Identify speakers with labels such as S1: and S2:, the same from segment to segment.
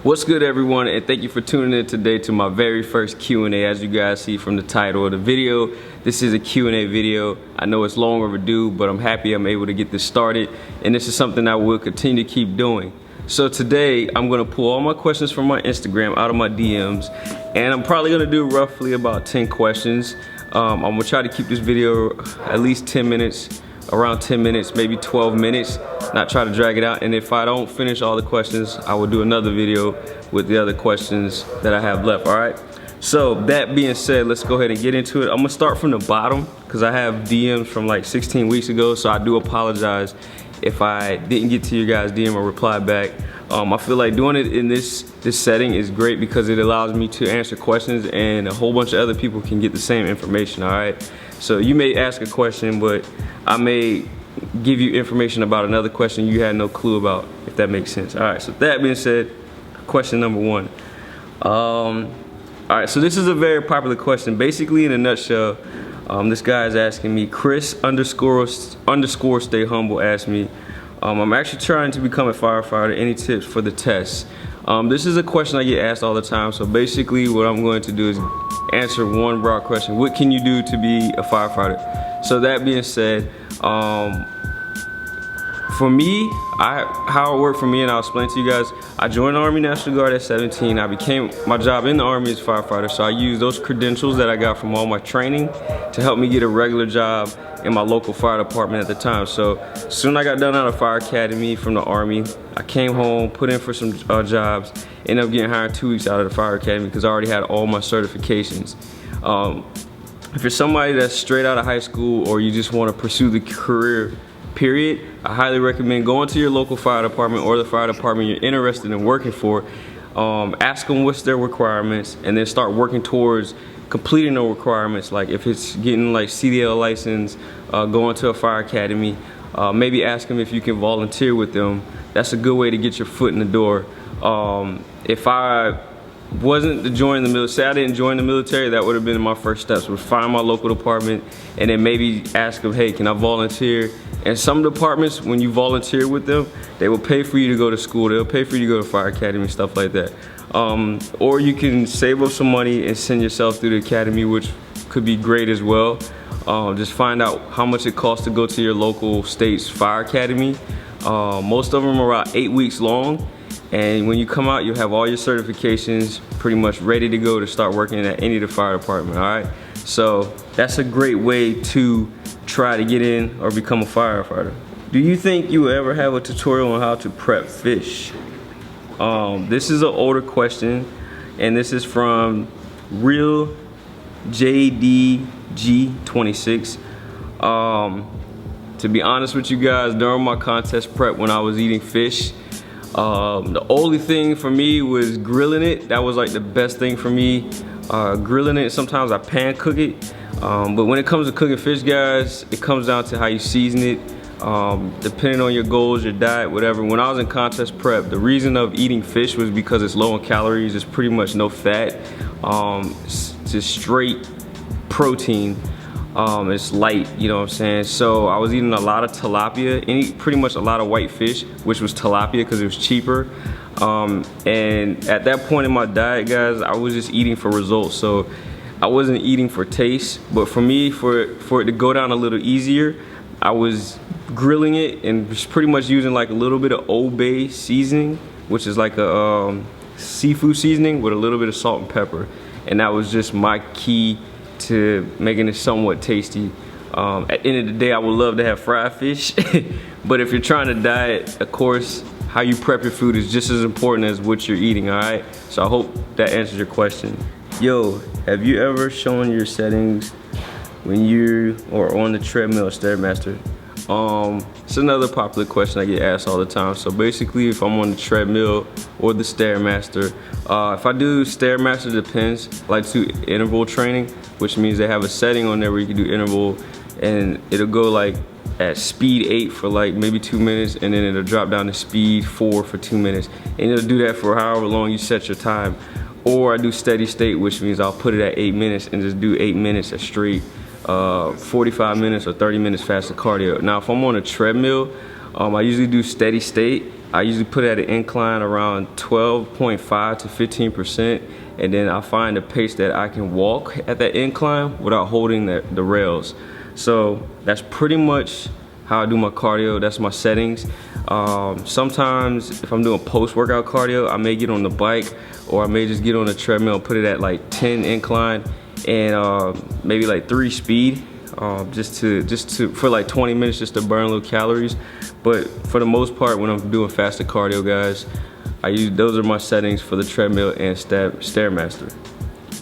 S1: What's good, everyone, and thank you for tuning in today to my very first Q&A. As you guys see from the title of the video, this is a Q&A video. I know it's long overdue, but I'm happy I'm able to get this started, and this is something I will continue to keep doing. So today, I'm gonna pull all my questions from my Instagram out of my DMs, and I'm probably gonna do roughly about 10 questions. I'm gonna try to keep this video at least 10 minutes, around 10 minutes, maybe 12 minutes, not try to drag it out. And if I don't finish all the questions, I will do another video with the other questions that I have left, all right? So that being said, let's go ahead and get into it. I'm gonna start from the bottom because I have DMs from like 16 weeks ago, so I do apologize if I didn't get to your guys' DM or reply back. I feel like doing it in this setting is great because it allows me to answer questions and a whole bunch of other people can get the same information, all right? So you may ask a question, but I may give you information about another question you had no clue about, if that makes sense. All right, so that being said, question number one. All right, so this is a very popular question. Basically, in a nutshell, this guy is asking me, Chris underscore stay humble asked me, I'm actually trying to become a firefighter. Any tips for the test? This is a question I get asked all the time. So basically what I'm going to do is answer one broad question. What can you do to be a firefighter? So that being said, for me, how it worked for me, and I'll explain to you guys. I joined the Army National Guard at 17. My job in the Army is firefighter, so I used those credentials that I got from all my training to help me get a regular job in my local fire department at the time. So soon I got done out of fire academy from the Army. I came home, put in for some jobs, ended up getting hired 2 weeks out of the fire academy because I already had all my certifications. If you're somebody that's straight out of high school or you just want to pursue the career, period, I highly recommend going to your local fire department or the fire department you're interested in working for. Ask them what's their requirements and then start working towards completing the requirements. Like if it's getting like CDL license, going to a fire academy, maybe ask them if you can volunteer with them. That's a good way to get your foot in the door. If I wasn't to join the military, say I didn't join the military, that would have been my first steps, would find my local department and then maybe ask them, hey, can I volunteer? And some departments, when you volunteer with them, they will pay for you to go to school, they'll pay for you to go to fire academy, stuff like that. Or you can save up some money and send yourself through the academy, which could be great as well. Just find out how much it costs to go to your local state's fire academy. Most of them are about 8 weeks long. And when you come out, you'll have all your certifications pretty much ready to go to start working at any of the fire department, all right? So that's a great way to try to get in or become a firefighter. Do you think you will ever have a tutorial on how to prep fish? This is an older question, and this is from Real JDG26. To be honest with you guys, during my contest prep when I was eating fish, the only thing for me was grilling it. That was like the best thing for me. Grilling it, sometimes I pan cook it. But when it comes to cooking fish, guys, it comes down to how you season it. Depending on your goals, your diet, whatever. When I was in contest prep, the reason of eating fish was because it's low in calories, it's pretty much no fat, it's just straight protein. It's light, you know what I'm saying? So I was eating a lot of tilapia, pretty much a lot of white fish, which was tilapia because it was cheaper. And at that point in my diet, guys, I was just eating for results. So I wasn't eating for taste, but for me, for it to go down a little easier, I was grilling it and just pretty much using like a little bit of Old Bay seasoning, which is like a seafood seasoning with a little bit of salt and pepper. And that was just my key to making it somewhat tasty. At the end of the day, I would love to have fried fish, but if you're trying to diet, of course, how you prep your food is just as important as what you're eating, all right? So I hope that answers your question. Yo, have you ever shown your settings when you are on the treadmill or Stairmaster? It's another popular question I get asked all the time. So basically, if I'm on the treadmill or the Stairmaster, if I do Stairmaster, depends. I like to do interval training, which means they have a setting on there where you can do interval, and it'll go like at speed 8 for like maybe 2 minutes, and then it'll drop down to speed 4 for 2 minutes. And it'll do that for however long you set your time. Or I do steady state, which means I'll put it at 8 minutes and just do 8 minutes at straight 45 minutes or 30 minutes faster cardio. Now, if I'm on a treadmill, I usually do steady state, I usually put it at an incline around 12.5 to 15%, and then I find a pace that I can walk at that incline without holding the rails. So that's pretty much how I do my cardio. That's my settings. Sometimes if I'm doing post-workout cardio, I may get on the bike, or I may just get on the treadmill and put it at like 10 incline and maybe like 3 speed. Just to for like 20 minutes, just to burn little calories. But for the most part, when I'm doing fasted cardio, guys, those are my settings for the treadmill and Stairmaster.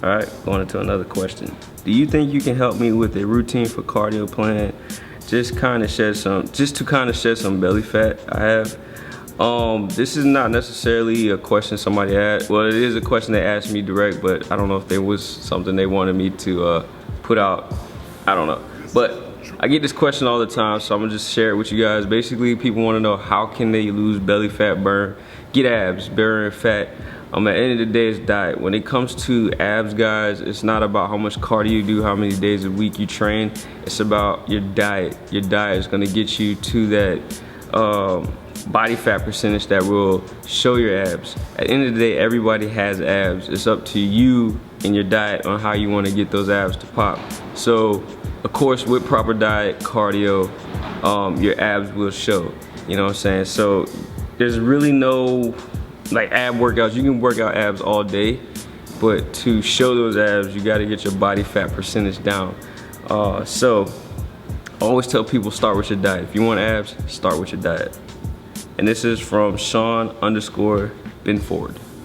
S1: All right, going into another question. Do you think you can help me with a routine for cardio plan? Just to kind of shed some belly fat I have. This is not necessarily a question somebody asked. Well, it is a question they asked me direct, but I don't know if there was something they wanted me to put out. I don't know, but I get this question all the time, so I'm gonna just share it with you guys. Basically, people want to know how can they lose belly fat, get abs, burn fat. At the end of the day, it's diet. When it comes to abs, guys, it's not about how much cardio you do, how many days a week you train. It's about your diet. Your diet is gonna get you to that body fat percentage that will show your abs. At the end of the day, everybody has abs. It's up to you and your diet on how you want to get those abs to pop. So, of course, with proper diet, cardio, your abs will show. You know what I'm saying? So, there's really no like ab workouts. You can work out abs all day, but to show those abs, you got to get your body fat percentage down. So, I always tell people, start with your diet. If you want abs, start with your diet. And this is from Sean_Benford.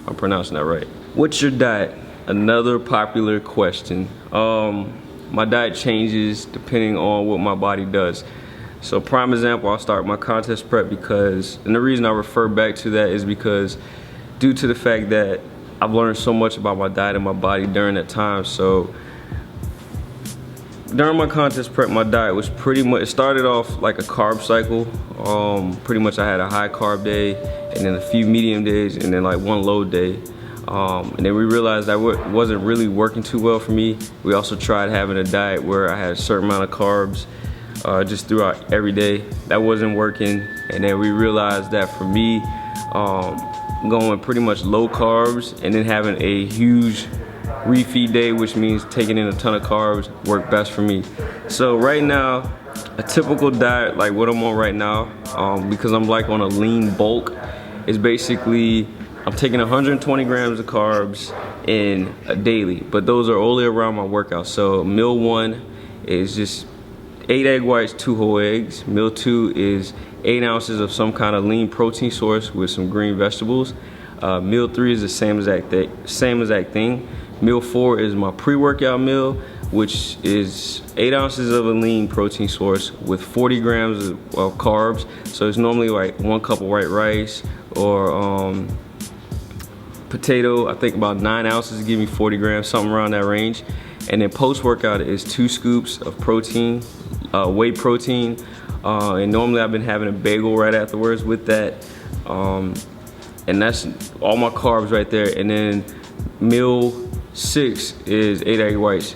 S1: I'm pronouncing that right. What's your diet? Another popular question. My diet changes depending on what my body does. So prime example, I'll start my contest prep and the reason I refer back to that is because due to the fact that I've learned so much about my diet and my body during that time. So during my contest prep, my diet was pretty much, it started off like a carb cycle. Pretty much I had a high carb day and then a few medium days and then like one low day. And then we realized that wasn't really working too well for me. We also tried having a diet where I had a certain amount of carbs just throughout every day. That wasn't working. And then we realized that for me, going pretty much low carbs and then having a huge refeed day, which means taking in a ton of carbs, worked best for me. So right now, a typical diet like what I'm on right now, because I'm like on a lean bulk, is basically I'm taking 120 grams of carbs in a daily, but those are only around my workout. So meal 1 is just 8 egg whites, 2 whole eggs. Meal 2 is 8 ounces of some kind of lean protein source with some green vegetables. Meal 3 is the same exact thing. Meal 4 is my pre-workout meal, which is 8 ounces of a lean protein source with 40 grams of carbs. So it's normally like 1 cup of white rice or potato. I think about 9 ounces give me 40 grams, something around that range. And then post-workout is 2 scoops of protein, whey protein. And normally I've been having a bagel right afterwards with that. And that's all my carbs right there. And then meal 6 is 8 egg whites,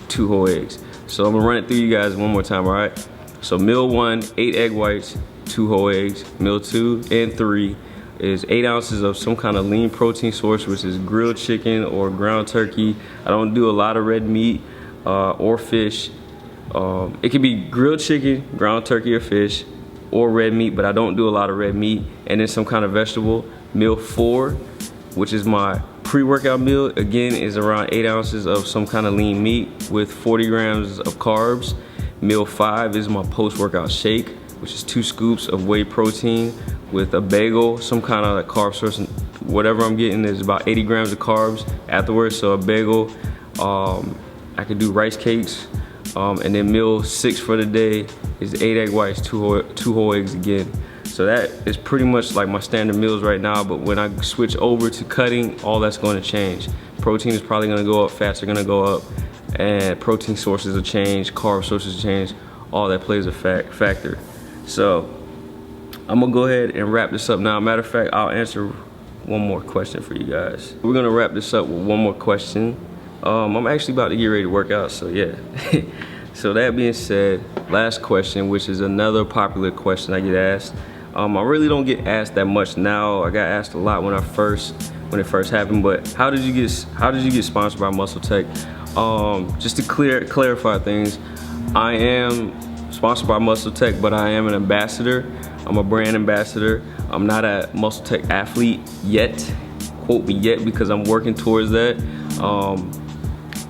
S1: 2 whole eggs. So I'm gonna run it through you guys one more time, all right? So meal 1, 8 egg whites, 2 whole eggs. Meal 2 and 3 is 8 ounces of some kind of lean protein source, which is grilled chicken or ground turkey. I don't do a lot of red meat or fish. It can be grilled chicken, ground turkey or fish, or red meat, but I don't do a lot of red meat. And then some kind of vegetable. Meal 4, which is my pre-workout meal, again is around 8 ounces of some kind of lean meat with 40 grams of carbs. Meal 5 is my post-workout shake, which is 2 scoops of whey protein with a bagel, some kind of carb source. Whatever I'm getting is about 80 grams of carbs afterwards, so a bagel. I could do rice cakes. And then meal 6 for the day is 8 egg whites, 2 whole eggs again. So that is pretty much like my standard meals right now, but when I switch over to cutting, all that's going to change. Protein is probably going to go up, fats are going to go up, and protein sources will change, carb sources change. All that plays a factor. So I'm going to go ahead and wrap this up now. Matter of fact, I'll answer one more question for you guys. We're going to wrap this up with one more question. I'm actually about to get ready to work out, so yeah. So that being said, last question, which is another popular question I get asked. I really don't get asked that much now. I got asked a lot when it first happened. But how did you get sponsored by Muscle Tech? Just to clarify things, I am sponsored by Muscle Tech, but I am an ambassador. I'm a brand ambassador. I'm not a Muscle Tech athlete yet. Quote me yet, because I'm working towards that.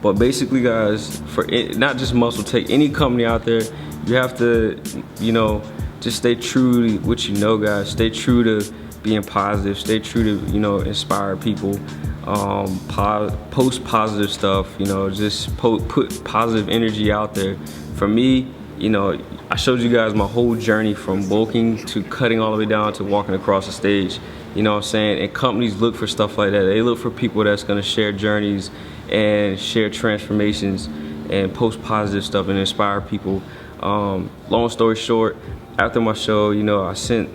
S1: But basically, guys, for not just Muscle Tech, any company out there, you have to, you know, just stay true to what you know, guys. Stay true to being positive. Stay true to, you know, inspire people. Post positive stuff, you know, just put positive energy out there. For me, you know, I showed you guys my whole journey from bulking to cutting all the way down to walking across the stage. You know what I'm saying? And companies look for stuff like that. They look for people that's gonna share journeys and share transformations and post positive stuff and inspire people. Long story short, after my show, you know, I sent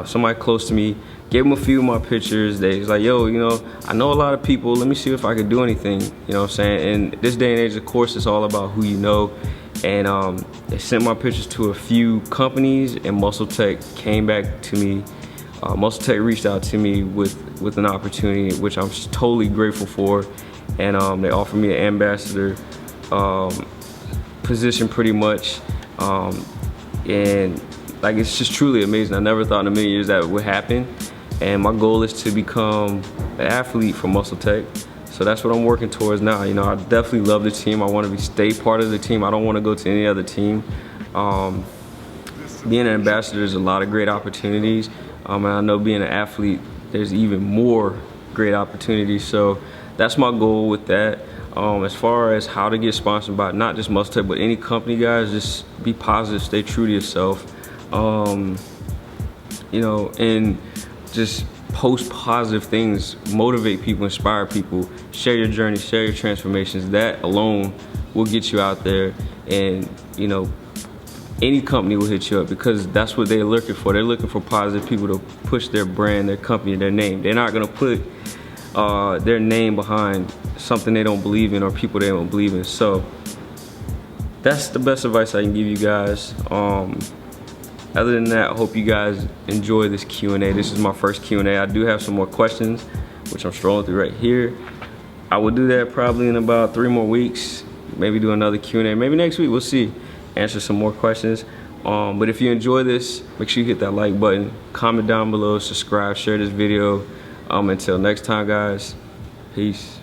S1: somebody close to me, gave them a few of my pictures. They was like, yo, you know, I know a lot of people, let me see if I could do anything. You know what I'm saying? And this day and age, of course, it's all about who you know. And they sent my pictures to a few companies, and Muscle Tech came back to me. Muscle Tech reached out to me with an opportunity, which I'm totally grateful for. And they offered me an ambassador position pretty much. And like, it's just truly amazing. I never thought in a million years that would happen. And my goal is to become an athlete for Muscle Tech. So that's what I'm working towards now. You know, I definitely love the team. I want to stay part of the team. I don't want to go to any other team. Being an ambassador is a lot of great opportunities. And I know being an athlete, there's even more great opportunities. So that's my goal with that. As far as how to get sponsored by not just Muscle Tech, but any company, guys, just be positive, stay true to yourself. You know, and just post positive things, motivate people, inspire people, share your journey, share your transformations. That alone will get you out there, and you know, any company will hit you up, because that's what they're looking for. They're looking for positive people to push their brand, their company, their name. They're not gonna put their name behind something they don't believe in or people they don't believe in. So that's the best advice I can give you guys. Other than that, I hope you guys enjoy this Q&A. This is my first Q&A. I do have some more questions, which I'm strolling through right here. I will do that probably in about 3 more weeks. Maybe do another Q&A. Maybe next week, we'll see. Answer some more questions. But if you enjoy this, make sure you hit that like button, comment down below, subscribe, share this video. Until next time, guys, peace.